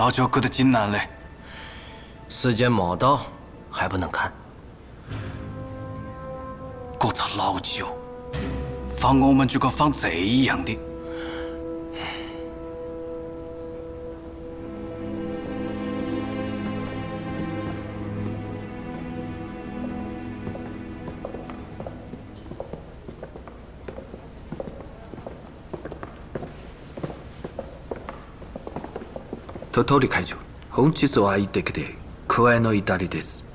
老舅觉得紧难嘞。时间没到，还不能看。这只老舅，放我们就跟放贼一样的。鳥取会長、本日は相手で加えの至りです。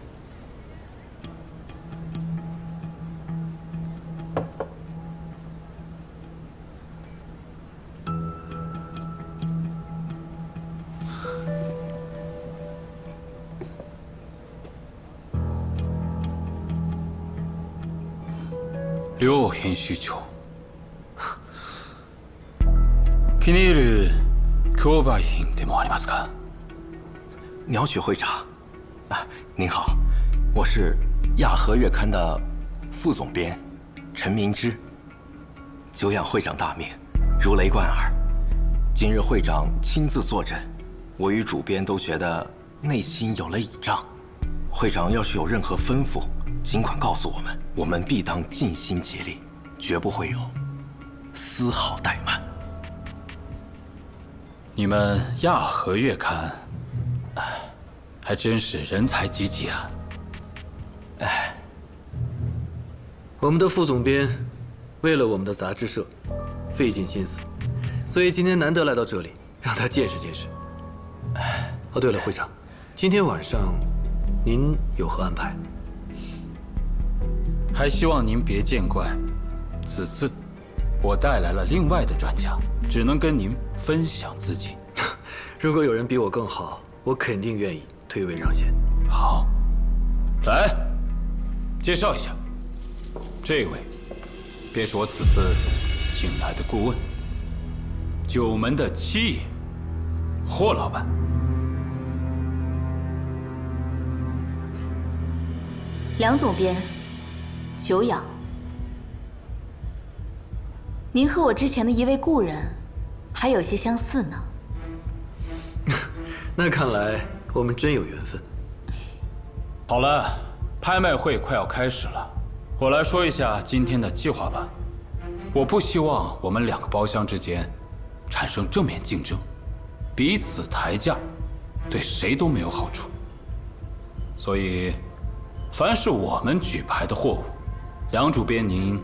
両編集長、気に入る競売品でもありますか？鸟取会长，您好，我是亚和月刊的副总编陈明之。久仰会长大名，如雷贯耳。今日会长亲自坐镇，我与主编都觉得内心有了倚仗。会长要是有任何吩咐，尽管告诉我们，我们必当尽心竭力，绝不会有丝毫怠慢。你们亚和月刊，还真是人才济济啊！我们的副总编为了我们的杂志社费尽心思，所以今天难得来到这里，让他见识见识。哦，对了，会长，今天晚上您有何安排？还希望您别见怪，此次我带来了另外的专家，只能跟您分享自己。如果有人比我更好，我肯定愿意退位让贤。好，来介绍一下，这位便是我此次请来的顾问，九门的七爷霍老板。梁总编，久仰。您和我之前的一位故人还有些相似呢。那看来我们真有缘分。好了，拍卖会快要开始了，我来说一下今天的计划吧。我不希望我们两个包厢之间产生正面竞争，彼此抬价，对谁都没有好处。所以，凡是我们举牌的货物，梁主编您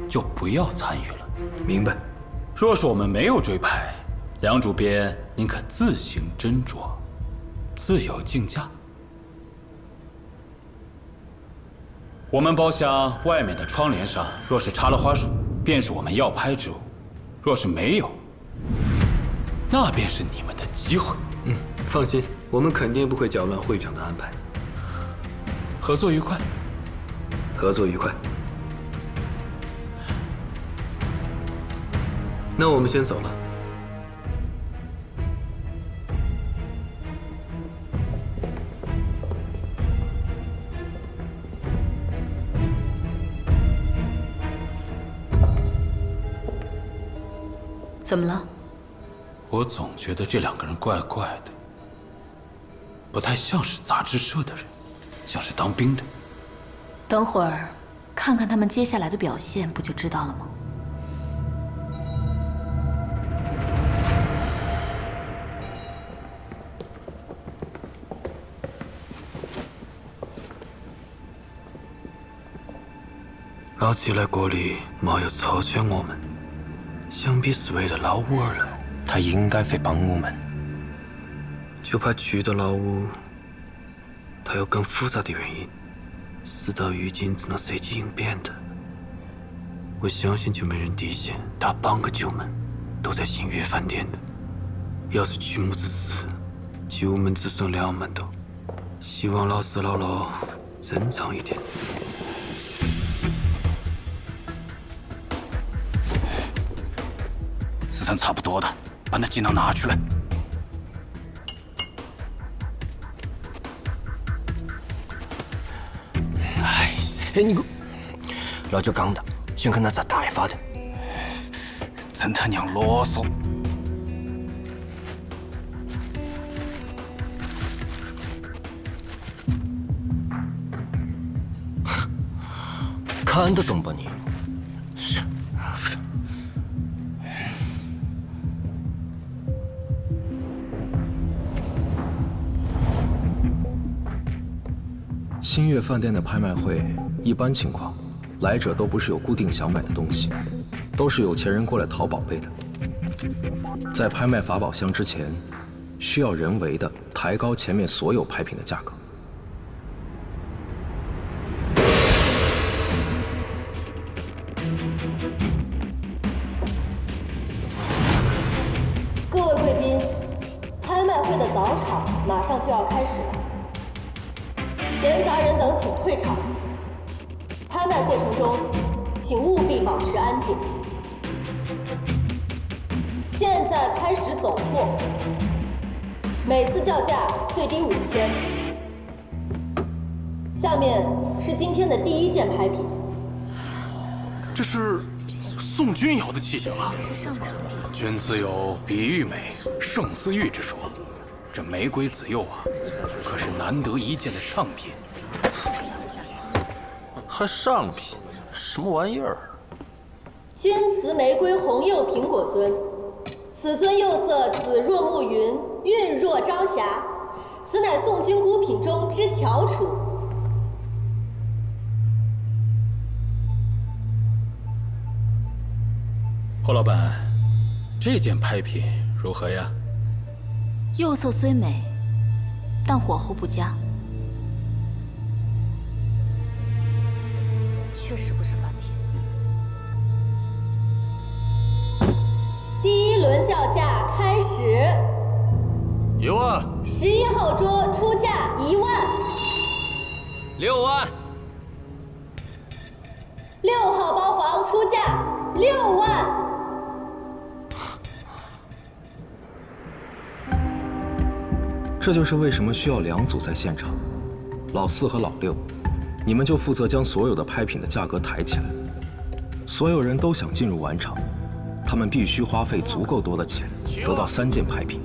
就不要参与了。明白。若是我们没有追牌，梁主编您可自行斟酌，自由竞价。我们包厢外面的窗帘上若是插了花束，便是我们要拍之物；若是没有，那便是你们的机会。放心，我们肯定不会搅乱会长的安排。合作愉快。合作愉快。那我们先走了。怎么了？我总觉得这两个人怪怪的，不太像是杂志社的人，像是当兵的。等会儿看看他们接下来的表现，不就知道了吗？老季来国里没有成全我们，想必是为了老五而来。他应该会帮我们。就怕去到老五，他有更复杂的原因，事到如今只能随机应变的。我相信就没人提前打半个九门都在新月饭店的。要是曲目之时，九门只剩2门多，希望老师老老珍藏一点。时辰差不多的，把那锦囊拿出来。哎，你个老舅讲的，想看他咋大发的。真他娘啰嗦！看得懂吧你？新月饭店的拍卖会，一般情况，来者都不是有固定想买的东西，都是有钱人过来淘宝贝的。在拍卖法宝箱之前，需要人为的抬高前面所有拍品的价格。各位贵宾，拍卖会的早场马上就要开始了。闲杂人等请退场。拍卖过程中，请务必保持安静。现在开始走货，每次叫价最低5000。下面是今天的第一件拍品。这是宋君瑶的器型啊！君自有比玉美胜似玉之说，这玫瑰紫釉啊，可是难得一见的上品。还上品？什么玩意儿？钧瓷玫瑰红釉苹果尊，此尊釉色紫若暮云，韵若朝霞，此乃宋君孤品中之翘楚。侯老板，这件拍品如何呀？釉色虽美，但火候不佳，确实不是凡品。第一轮叫价开始。1万。11号桌出价1万。6万。6号包房出价6万。这就是为什么需要2组在现场，老4和老6，你们就负责将所有的拍品的价格抬起来。所有人都想进入晚场，他们必须花费足够多的钱得到3件拍品。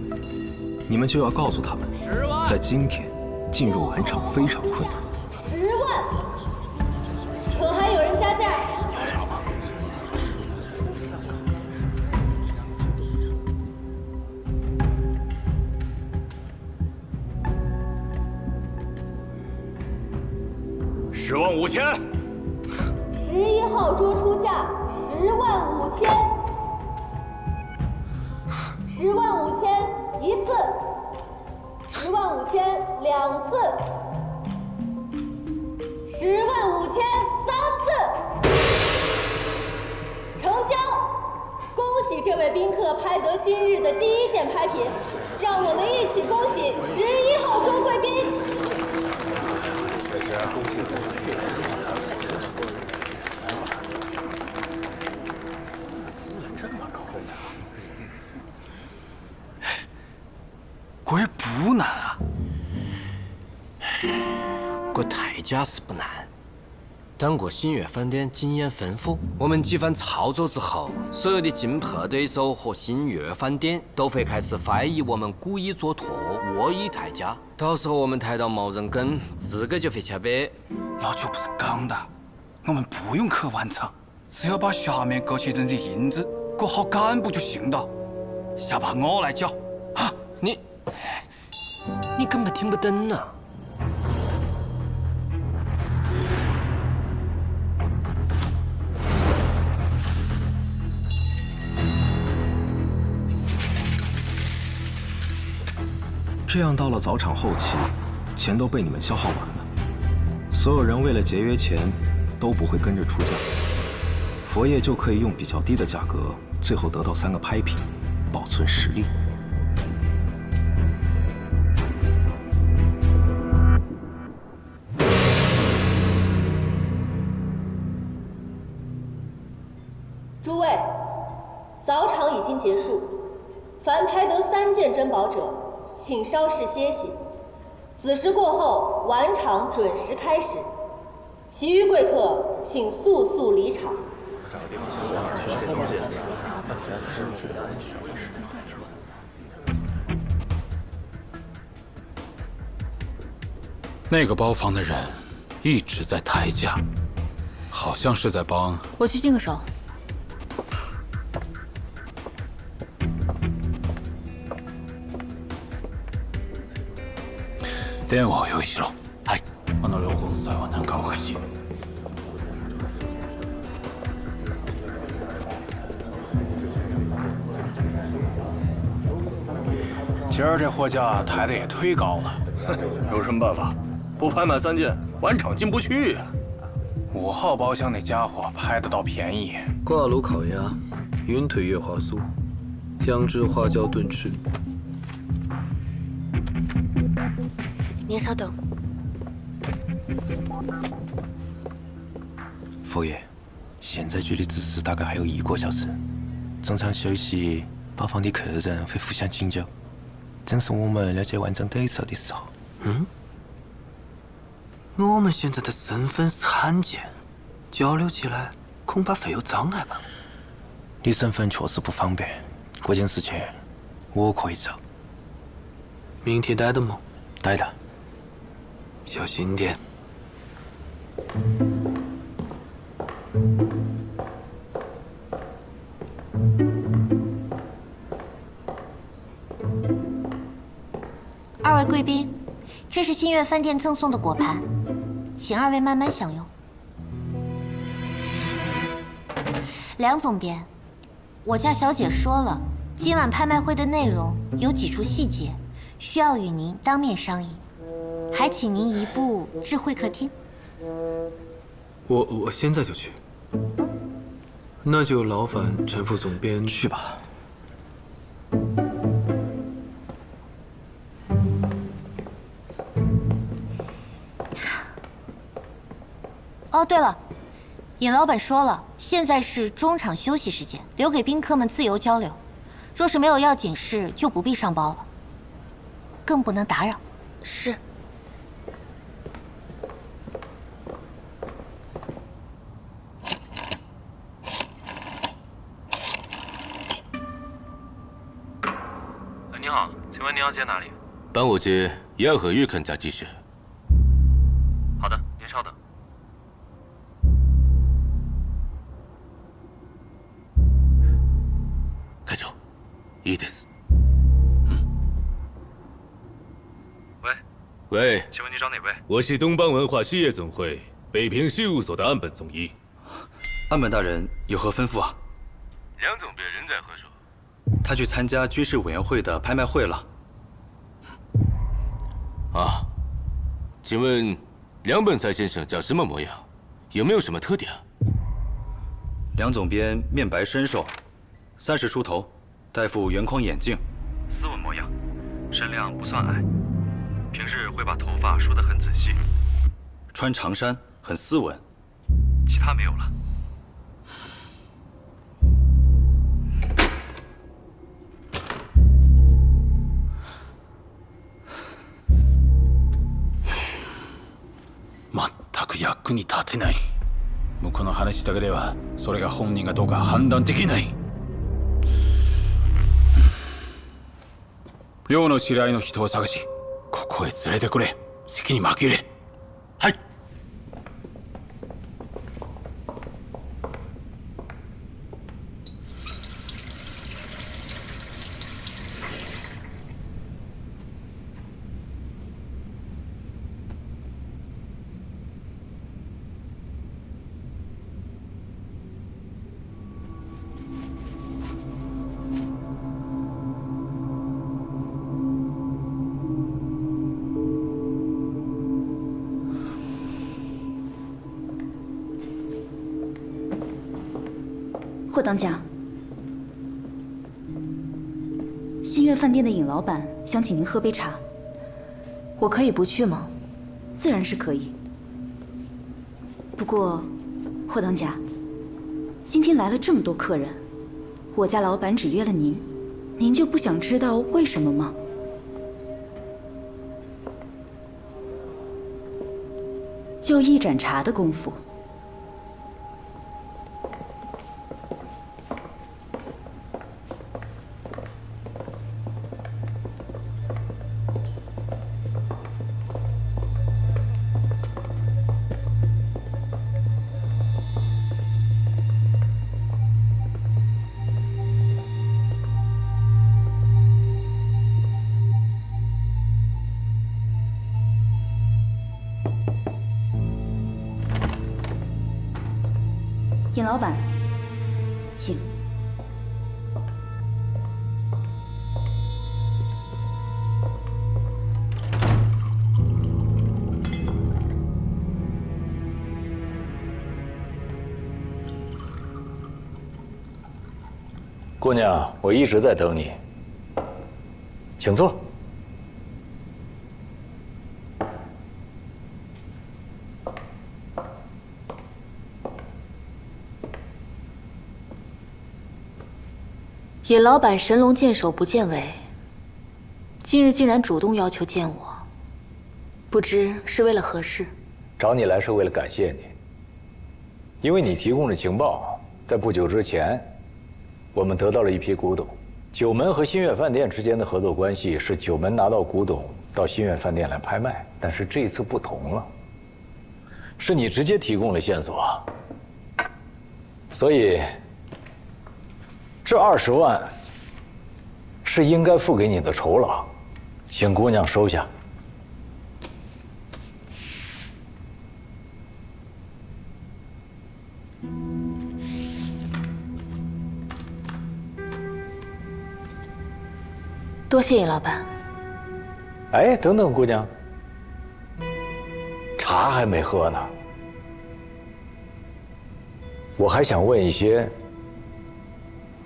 你们就要告诉他们，在今天进入晚场非常困难。10万，可还有人加价？10万5千。11号桌出价10万5千。10万5千1次，10万5千2次，10万5千3次，成交！恭喜这位宾客拍得今日的第1件拍品，让我们一起恭喜11号桌贵宾。这不难啊，这抬价是不难，但我新月饭店经验丰富，我们几番操作之后，所有的竞拍对手和新月饭店都会开始怀疑我们故意做托、恶意抬价，到时候我们抬到冇人跟，自个就会吃瘪。老邱不是讲的，我们不用去晚场，只要把下面这些人的银子过好干部就行了。下把我来缴，啊！你根本听不懂啊！这样到了早场后期，钱都被你们消耗完了，所有人为了节约钱，都不会跟着出价，佛爷就可以用比较低的价格，最后得到3个拍品，保存实力。诸位，早场已经结束，凡拍得3件珍宝者，请稍事歇息。子时过后，晚场准时开始，其余贵客请速速离场。那个包房的人一直在抬价，好像是在帮。我去净个手。電話を用意しろ。はい。両本妻は何かおかしい。今儿这货价抬的也忒高了，有什么办法？不拍满3件，晚场进不去呀。 5号包厢那家伙拍得倒便宜。挂炉烤鸭，云腿月华酥，姜汁花椒炖翅。您稍等。佛爷，现在距离子时大概还有1个小时。中场休息，包房的客人会互相请教，正是我们了解完整对手的时候。我们现在的身份是罕见，交流起来恐怕会有障碍吧？你身份确实不方便，这件事情我可以做。明天带的吗？带的。小心点。2位贵宾，这是新月饭店赠送的果盘，请2位慢慢享用。梁总编，我家小姐说了，今晚拍卖会的内容有几处细节，需要与您当面商议，还请您移步智慧客厅。我现在就去。那就劳烦陈副总编去吧。 哦，对了，尹老板说了，现在是中场休息时间，留给宾客们自由交流。若是没有要紧事，就不必上包了，更不能打扰。是。你好，请问您要接哪里？帮我接亚和玉肯家技师。好的，您稍等。 会長、いいです。喂，喂，请问你找哪位？我是东方文化事业总会北平事务所的岸本总一。岸本大人有何吩咐啊？梁总编人在何处？他去参加军事委员会的拍卖会了。啊，请问梁本才先生长什么模样？有没有什么特点啊？梁总编面白身瘦。 30出头，戴副圆框眼镜，斯文模样，身量不算矮，平日会把头发梳得很仔细，穿长衫很斯文，其他没有了。全く役に立てない。向こうの話だけでは、それが本人がどうか判断できない。 陽の知り合いの人を探し、ここへ連れてくれ。席に紛れ。はい。霍当家，新月饭店的尹老板想请您喝杯茶。我可以不去吗？自然是可以。不过，霍当家，今天来了这么多客人，我家老板只约了您，您就不想知道为什么吗？就一盏茶的功夫。尹老板，请。姑娘，我一直在等你，请坐。尹老板神龙见首不见尾，今日竟然主动要求见我，不知是为了何事？找你来是为了感谢你，因为你提供的情报，在不久之前。 我们得到了一批古董，九门和新月饭店之间的合作关系是九门拿到古董到新月饭店来拍卖，但是这一次不同了，是你直接提供了线索，所以这20万是应该付给你的酬劳，请姑娘收下。 多谢尹老板。哎，等等，姑娘，茶还没喝呢。我还想问一些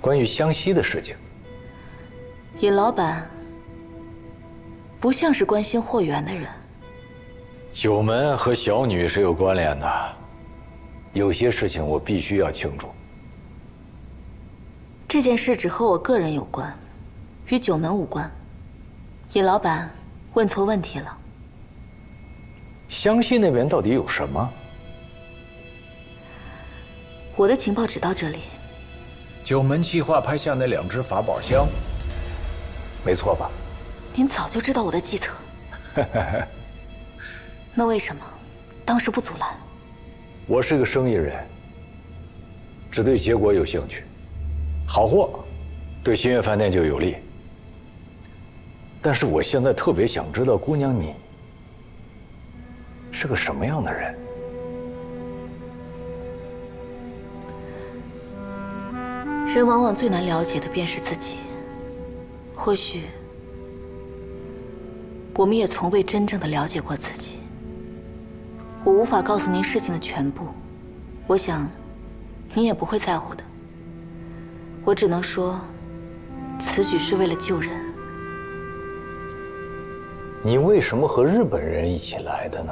关于湘西的事情。尹老板不像是关心货源的人。九门和小女是有关联的，有些事情我必须要清楚。这件事只和我个人有关。 与九门无关，尹老板问错问题了。湘西那边到底有什么？我的情报只到这里。九门计划拍下那2只法宝箱，没错吧？您早就知道我的计策。那为什么当时不阻拦？我是个生意人，只对结果有兴趣。好货，对新月饭店就有利。 但是我现在特别想知道，姑娘你是个什么样的人？人往往最难了解的便是自己。或许我们也从未真正的了解过自己。我无法告诉您事情的全部，我想您也不会在乎的。我只能说，此举是为了救人。 你为什么和日本人一起来的呢？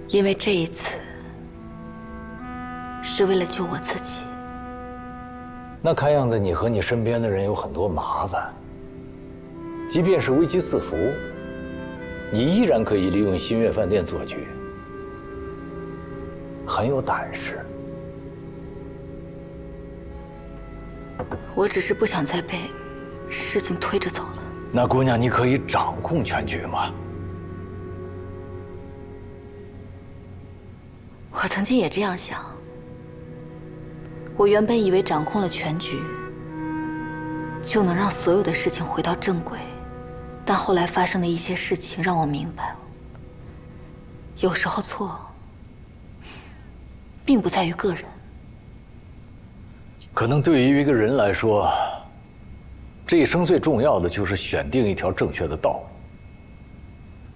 因为这一次是为了救我自己。那看样子你和你身边的人有很多麻烦。即便是危机四伏，你依然可以利用新月饭店做局，很有胆识。 我只是不想再被事情推着走了。那姑娘，你可以掌控全局吗？我曾经也这样想。我原本以为掌控了全局，就能让所有的事情回到正轨，但后来发生的一些事情让我明白了，有时候错，并不在于个人。 可能对于一个人来说，这一生最重要的就是选定一条正确的道路，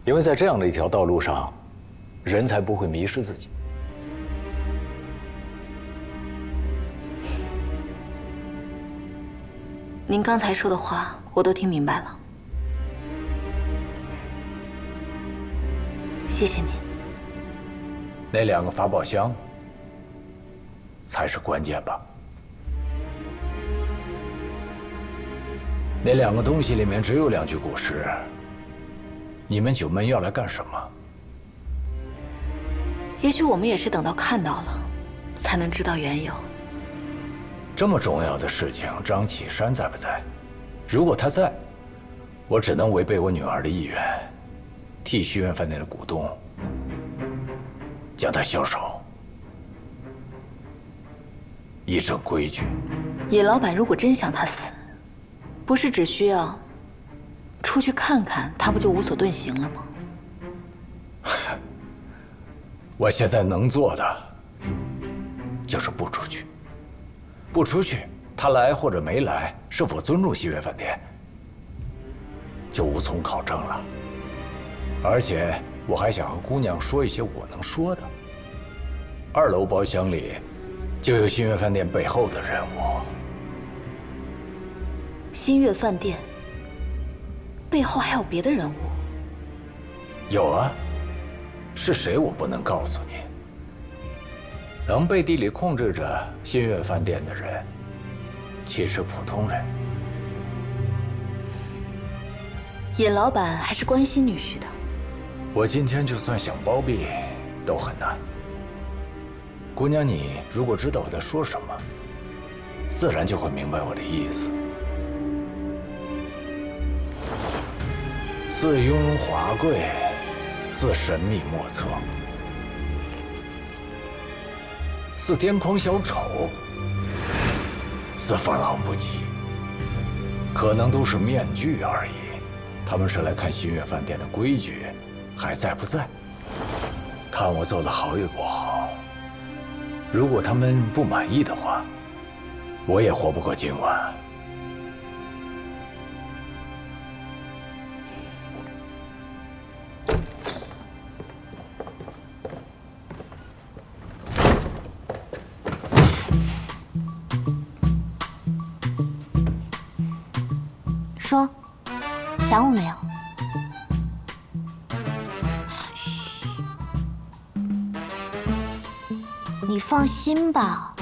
因为在这样的一条道路上，人才不会迷失自己。您刚才说的话，我都听明白了，谢谢您。那2个法宝箱才是关键吧？ 那2个东西里面只有2句古诗。你们九门要来干什么？也许我们也是等到看到了，才能知道缘由。这么重要的事情，张启山在不在？如果他在，我只能违背我女儿的意愿，替虚苑饭店的股东将他销售，以正规矩。尹老板如果真想他死，不是只需要出去看看，他不就无所遁形了吗？我现在能做的就是不出去。不出去，他来或者没来，是否尊重新月饭店，就无从考证了。而且我还想和姑娘说一些我能说的。2楼包厢里就有新月饭店背后的人物。新月饭店背后还有别的人物？有啊，是谁我不能告诉你。能背地里控制着新月饭店的人，岂是普通人？尹老板还是关心女婿的。我今天就算想包庇，都很难。姑娘，你如果知道我在说什么，自然就会明白我的意思。似雍容华贵，似神秘莫测，似癫狂小丑，似放浪不羁，可能都是面具而已。他们是来看新月饭店的规矩还在不在，看我做的好与不好。如果他们不满意的话，我也活不过今晚。说，想我没有？嘘，你放心吧，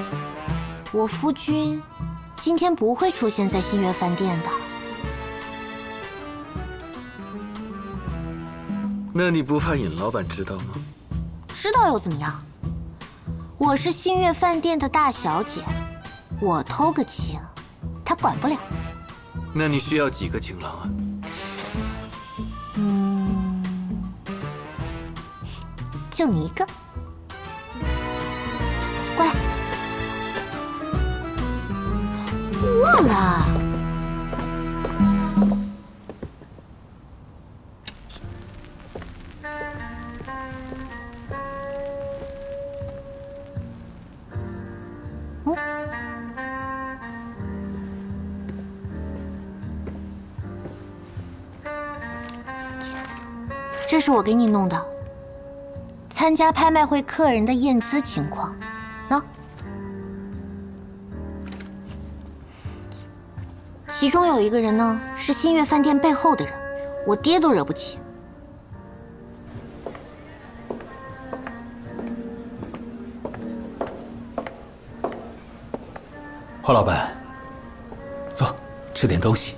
我夫君今天不会出现在新月饭店的。那你不怕尹老板知道吗？知道又怎么样？我是新月饭店的大小姐，我偷个情，他管不了。那你需要几个情郎啊？就你一个。过来。饿了。这是我给你弄的，参加拍卖会客人的验资情况。喏，其中有一个人呢是新月饭店背后的人，我爹都惹不起。华老板，坐，吃点东西。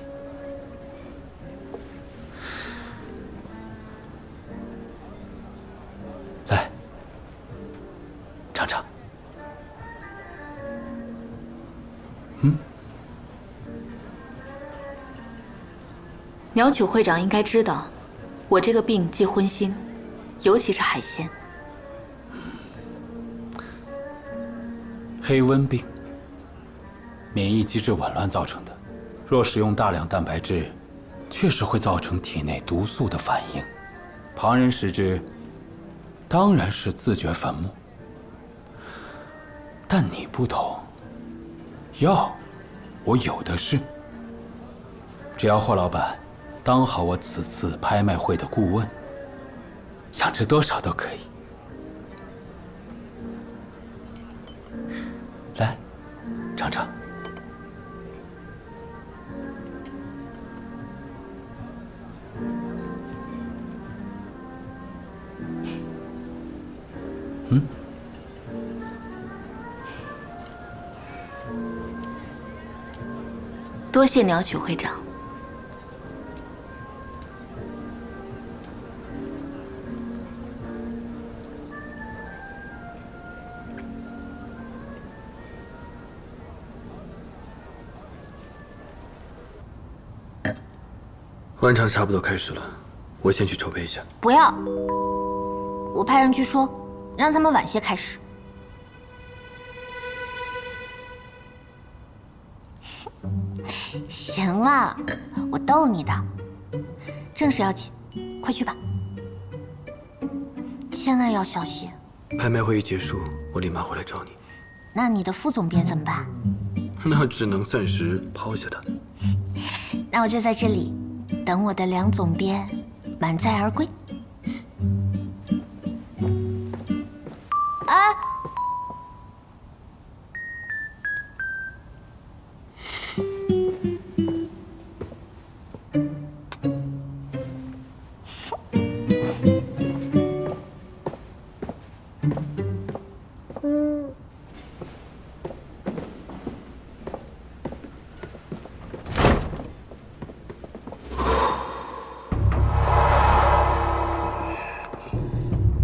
来，尝尝。鸟曲会长应该知道，我这个病忌荤腥，尤其是海鲜。黑温病，免疫机制紊乱造成的。若使用大量蛋白质，确实会造成体内毒素的反应。旁人食之，当然是自掘坟墓。但你不同，药我有的是。只要霍老板当好我此次拍卖会的顾问，想吃多少都可以。来，尝尝。多谢鸟曲会长。晚场差不多开始了，我先去筹备一下。不要，我派人去说，让他们晚些开始。行了，我逗你的。正事要紧，快去吧，千万要小心。拍卖会一结束，我立马回来找你。那你的副总编怎么办？那只能暂时抛下他。那我就在这里，等我的梁总编满载而归。哎。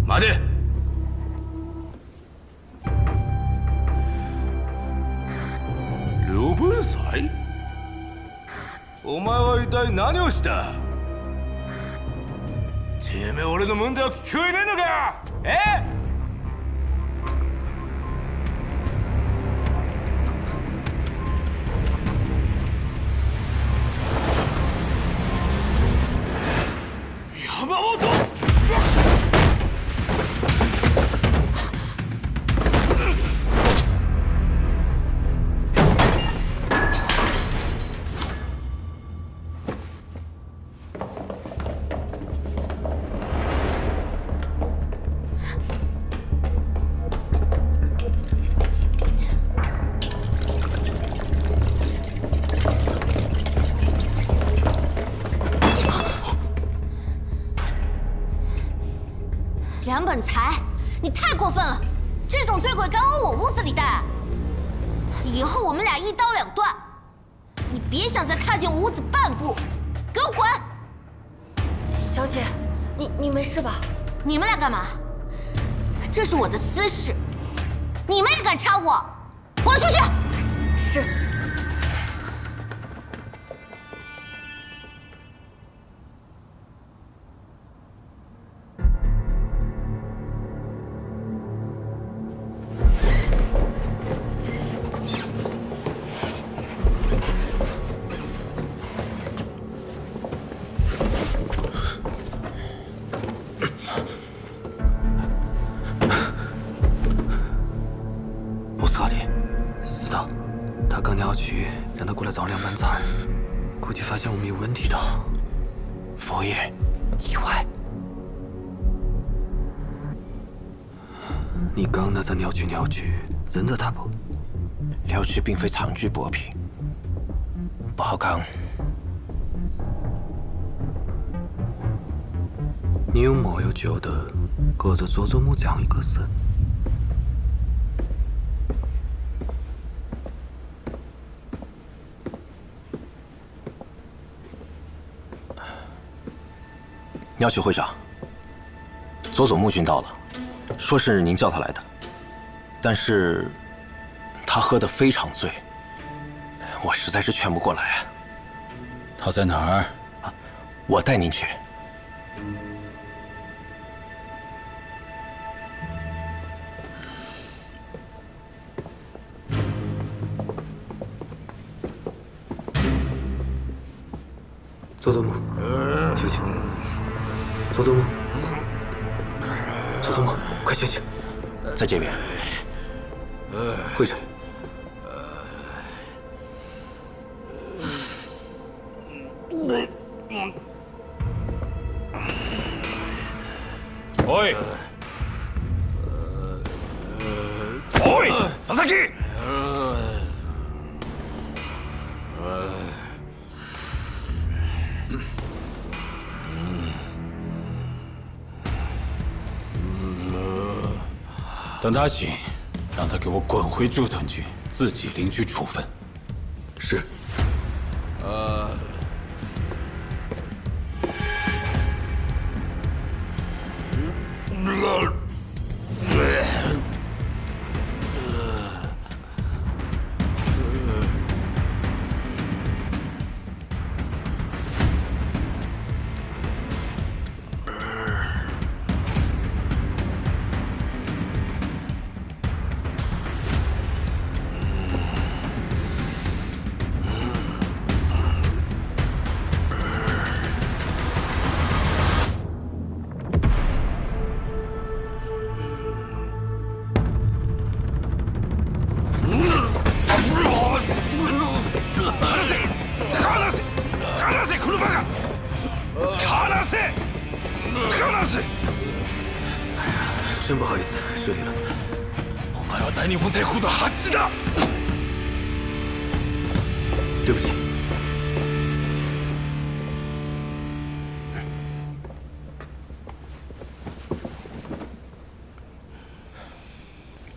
待て。両分祭？お前は一体何をした？てめえ俺の問題は聞こえねえのか？え？山本！ 梁本才，你太过分了！这种醉鬼敢往我屋子里带，以后我们俩一刀两断！你别想再踏进我屋子半步，给我滚！小姐，你没事吧？你们俩干嘛？这是我的私事，你们也敢插我？滚出去！是。 让他过来找梁本才，估计发现我们有问题的。佛爷，意外。你刚那在鸟区，人在他不？鸟区并非长居薄平，不好讲。你有没有觉得，隔着佐佐木这样一个人？ 鸟区会长，佐佐木君到了，说是您叫他来的，但是他喝得非常醉，我实在是劝不过来啊。他在哪儿？我带您去。佐佐木，醒醒！ 佐佐木，佐佐木，快醒醒！在这边。会长。おい！おい！佐々木！等他醒，让他给我滚回驻屯区，自己领取处分。是。真不好意思，失礼了。我们要带你们在乎的哈基的。对不起。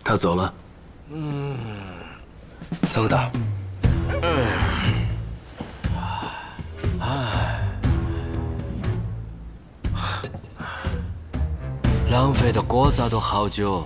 他走了。走的。浪费的过早都好久。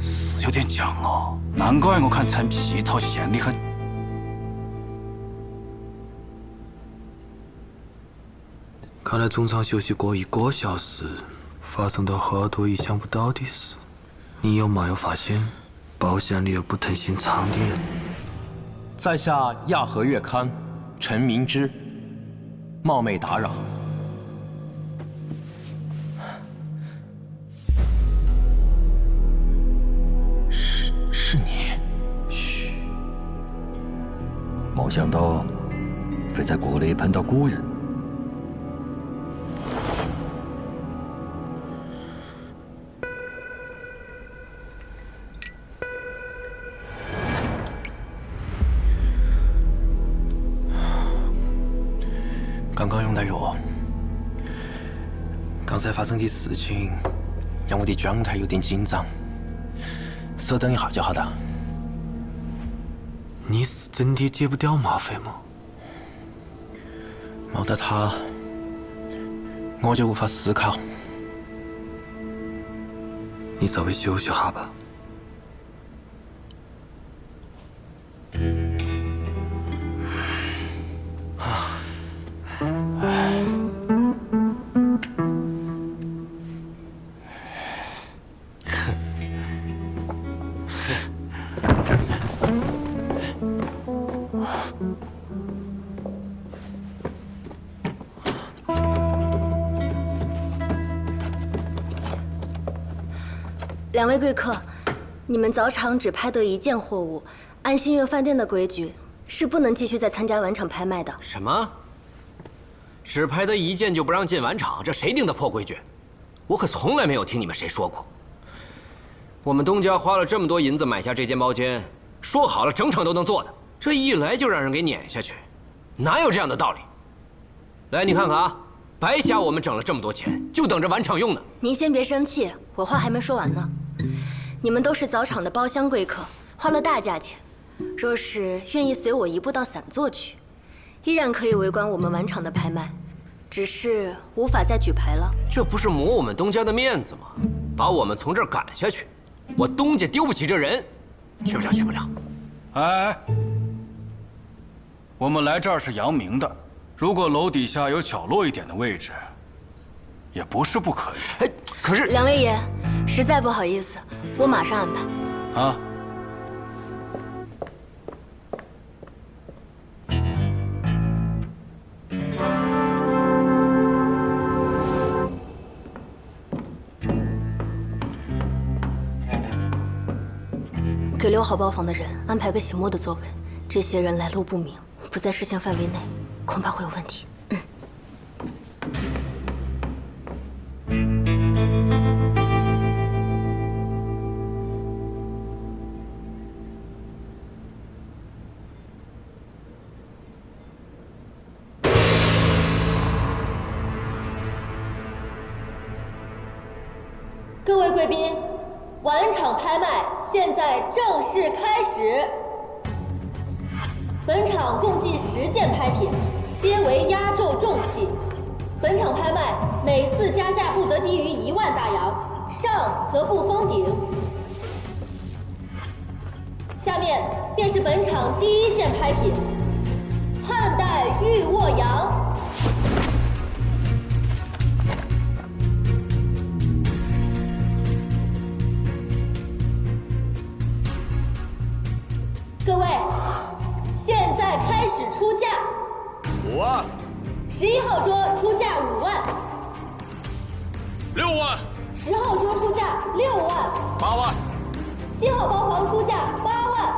是有点犟哦，难怪我看陈皮套咸得很。看来中场休息过1个小时。发生了好多意想不到的事，你有没有发现，包厢里有不同心肠的人？在下亚和月刊陈明之，冒昧打扰。是你？嘘！没想到会在国内碰到古人。刚刚用的药，刚才发生的事情让我的状态有点紧张，稍等一下就好了。你是真的戒不掉吗啡吗？没得他，我就无法思考。你稍微休息下吧。2位贵客，你们早场只拍得1件货物，按新月饭店的规矩是不能继续再参加晚场拍卖的。什么？只拍得1件就不让进晚场？这谁定的破规矩？我可从来没有听你们谁说过。我们东家花了这么多银子买下这间包间，说好了整场都能做的，这一来就让人给撵下去，哪有这样的道理？来，你看看啊，白瞎我们整了这么多钱，就等着晚场用呢。您先别生气，我话还没说完呢。你们都是早场的包厢贵客，花了大价钱，若是愿意随我一步到散座去，依然可以围观我们晚场的拍卖，只是无法再举牌了。这不是抹我们东家的面子吗？把我们从这儿赶下去，我东家丢不起这人，去不了，去不了。哎，我们来这儿是扬名的，如果楼底下有角落一点的位置，也不是不可以。哎，可是2位爷，实在不好意思，我马上安排。啊。给6号包房的人安排个醒目的座位，这些人来路不明，不在视线范围内，恐怕会有问题。各位贵宾，晚场拍卖现在正式开始。本场共计10件拍品，皆为压轴重器。本场拍卖每次加价不得低于1万大洋，上则不封顶。下面便是本场第1件拍品——汉代玉卧羊。各位，现在开始出价。5万。11号桌出价5万。6万。10号桌出价6万，8万，7号包房出价8万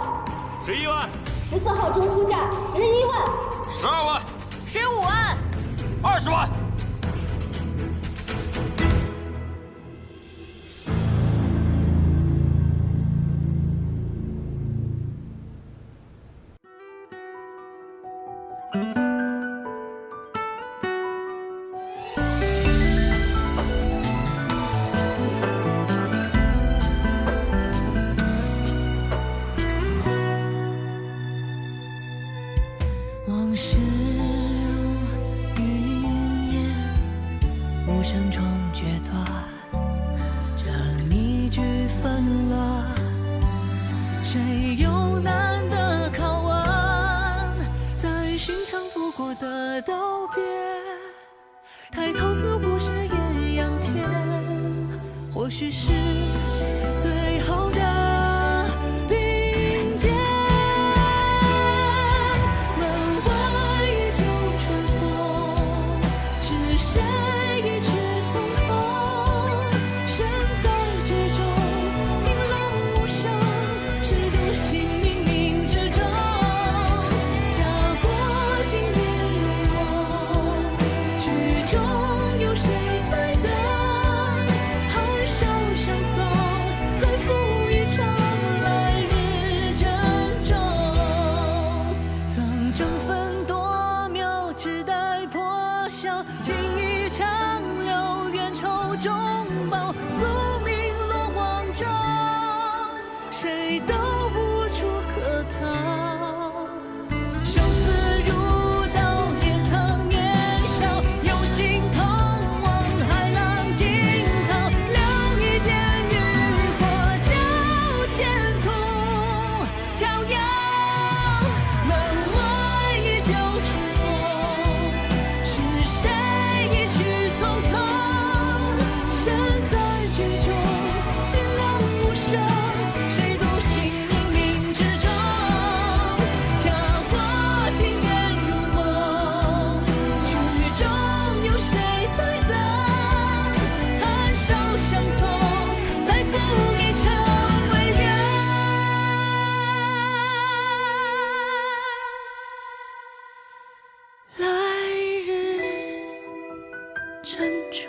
，11万，14号桌出价11万，12万，15万，20万。往事如云烟，无声中决断，这谜局纷乱，谁又难得考完？在寻常不过的道别，抬头似乎是艳阳天，或许是最后的并肩。谁一去匆匆，身在剧中，惊浪无声，谁独行冥冥之中。家国经年如梦，剧中有谁在等？含笑相送，再赴一场来日珍重。曾争分夺秒，只待破晓。长留冤仇中报，宿命落网中，谁都无处可逃。生死如刀，也曾年少，有心同往海浪惊涛，留一点余火，照前途飘摇。门外依旧春风，是谁匆匆，身在剧中，惊浪无声，谁独行冥冥之中。家国经年如梦，剧中有谁在等？含笑相送，再赴一场为缘。来日珍重。